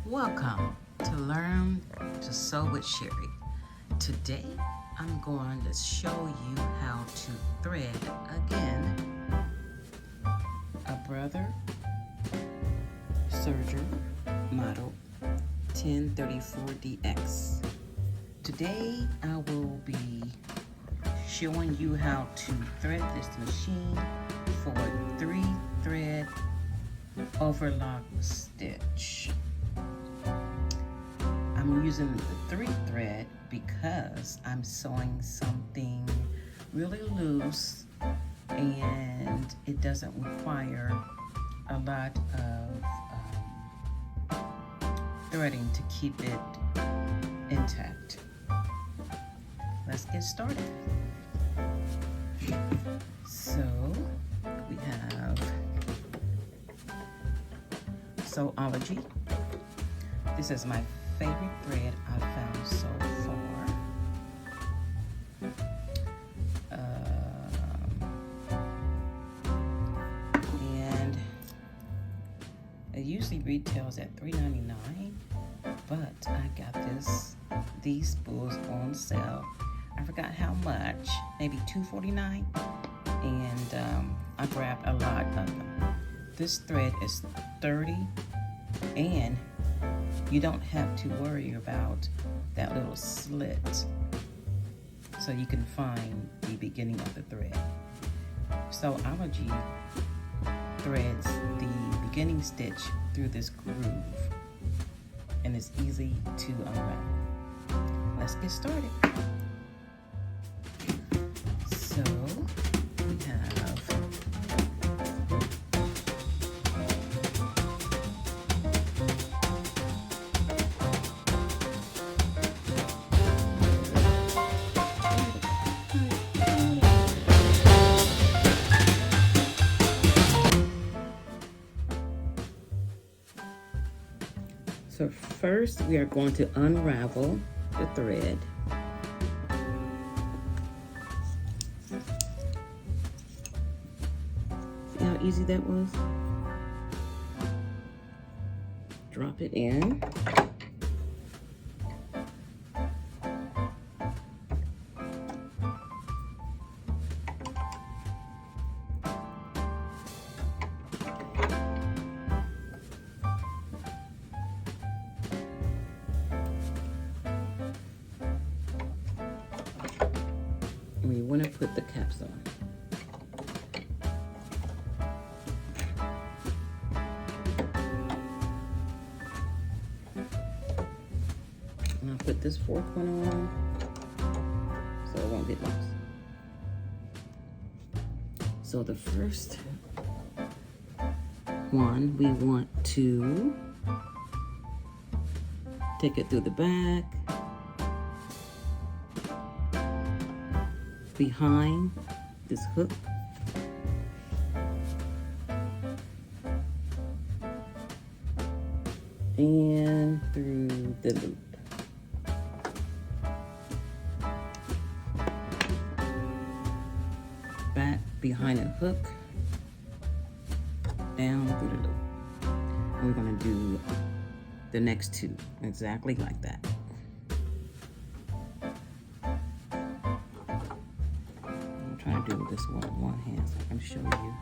Welcome to Learn to Sew with Sherri. Today I'm going to show you how to thread again a Brother Serger model 1034DX. Today I will be showing you how to thread this machine for a 3-thread overlock stitch. I'm using the 3-thread because I'm sewing something really loose and it doesn't require a lot of threading to keep it intact. Let's get started. So we have Sewology. This is my favorite thread I've found so far. And it usually retails at $3.99, but I got these spools on sale. I forgot how much, maybe $2.49, and I grabbed a lot of them. This thread is 30, and you don't have to worry about that little slit, so you can find the beginning of the thread. Sewology threads the beginning stitch through this groove, and it's easy to unravel. Let's get started. So we have So first we are going to unravel the thread. See how easy that was? Drop it in. We want to put the caps on. And I'll put this 4th one on so it won't get lost. So the first one, we want to take it through the back, behind this hook, and through the loop. Back behind the hook, down through the loop. And we're going to do the next 2 exactly like that. I'm trying to do this one hand so I can show you.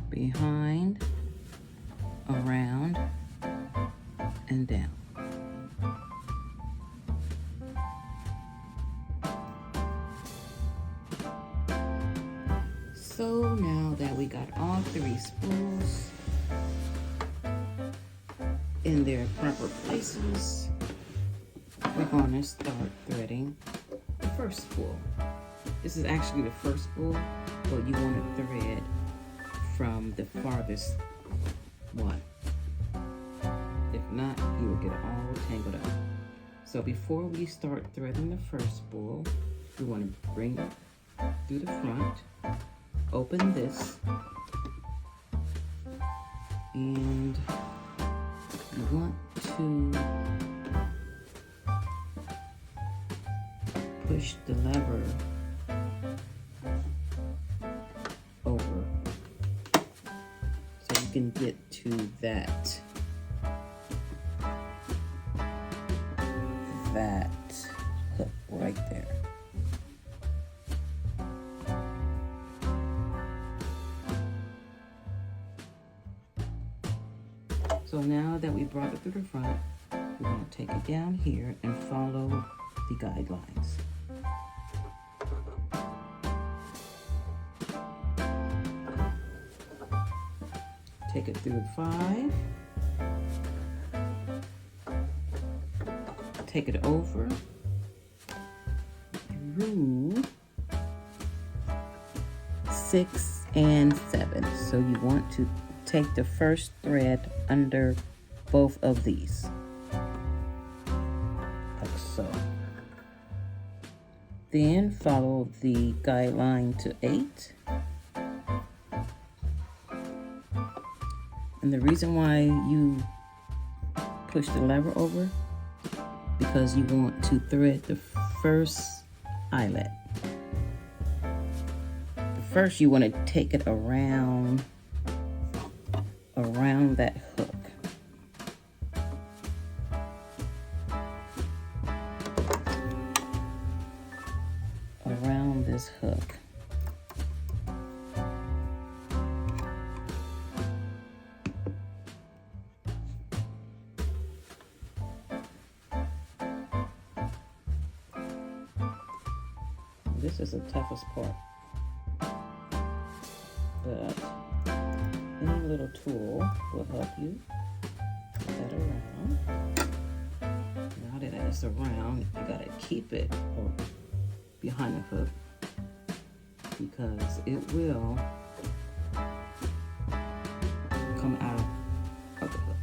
Behind, around, and down. So now that we got all 3 spools in their proper places, we're going to start threading the first spool. This is actually the first spool, but you want to thread from the farthest one. If not, you will get it all tangled up. So before we start threading the first spool, we want to bring it through the front, open this, and you want to push the lever over so you can get to that hook right there. So now that we brought it through the front, we're going to take it down here and follow the guidelines. Take it through 5. Take it over through 6 and 7. So you want to take the first thread under both of these, like so. Then follow the guideline to 8. And the reason why you push the lever over, because you want to thread the first eyelet. First, you want to take it around that hook. Around this hook. This is the toughest part, but any little tool will help you put that around. Now that it's around, you gotta keep it behind the hook because it will come out of the hook.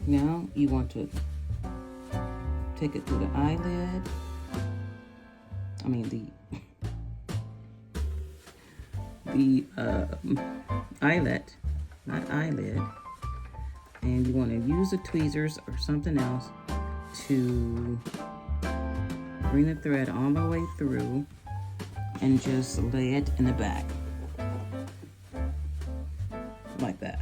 Now you want to take it through the eyelid. The eyelet, not eyelid, and you want to use the tweezers or something else to bring the thread all the way through and just lay it in the back like that.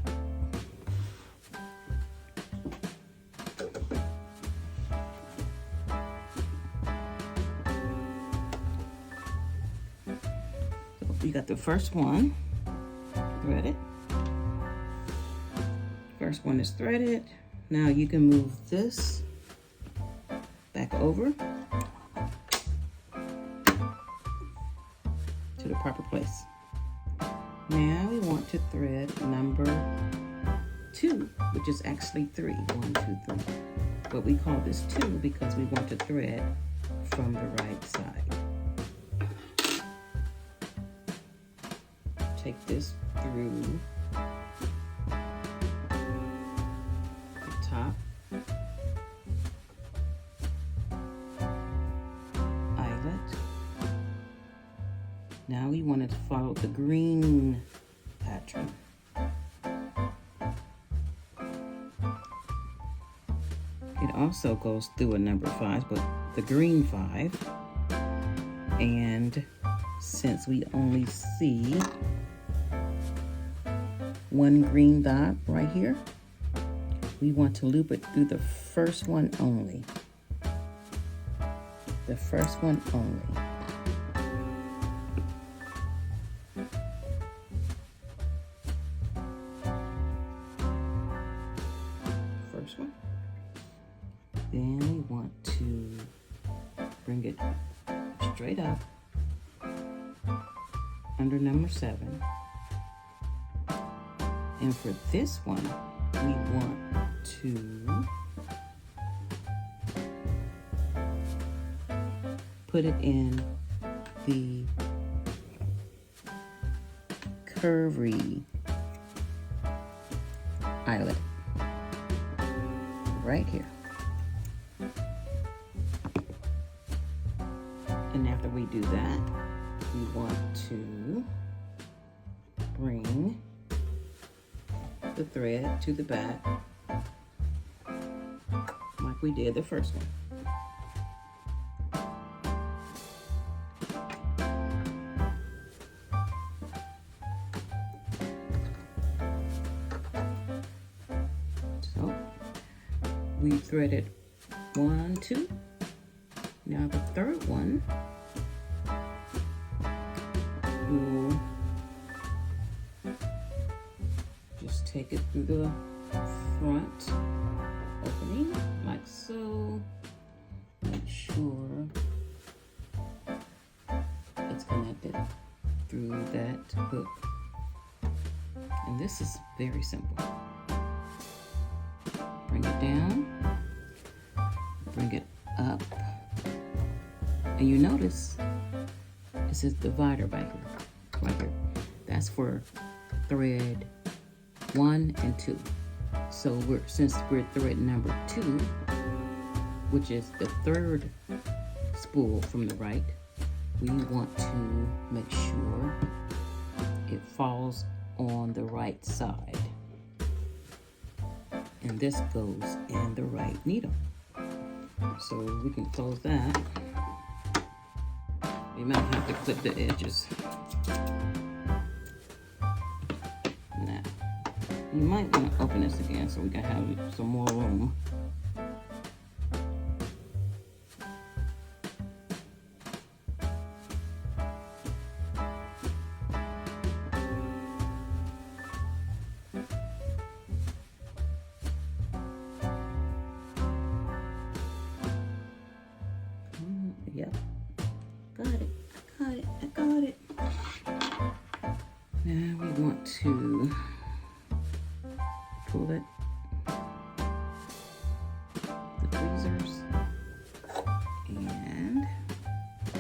You got the first one threaded. First one is threaded. Now you can move this back over to the proper place. Now we want to thread number 2, which is actually 3. 1, 2, 3. But we call this 2 because we want to thread from the right side. Take this through the top eyelet. Now we want to follow the green pattern. It also goes through a number 5, but the green 5. And since we only see one green dot right here, we want to loop it through the first one only. The first one only. First one. Then we want to bring it straight up under number 7. And for this one, we want to put it in the curvy eyelet. right here. And after we do that, we want to bring the thread to the back like we did the first one. So we threaded 1, 2. Now the third one, we'll just take it through the front opening like so. Make sure it's connected through that hook. And this is very simple. Bring it down, bring it up, and you notice it says divider right here. That's for thread 1 and 2. So since we're thread number 2, which is the third spool from the right, we want to make sure it falls on the right side. And this goes in the right needle. So we can close that. We might have to clip the edges. Now, you might want to open this again so we can have some more room. Yep, got it, I got it. Now we want to pull it, the tweezers, and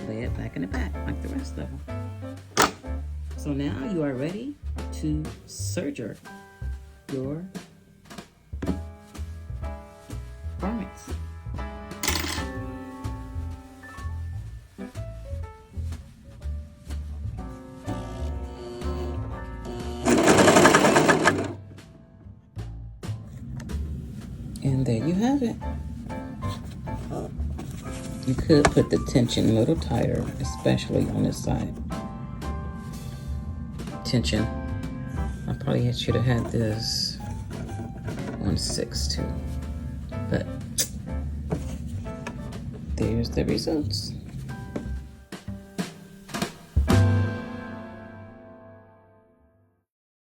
lay it back in the back like the rest of them. So now you are ready to serger your garments. And there you have it. You could put the tension a little tighter, especially on this side. Tension. I probably should have had this 1/6 too. But there's the results.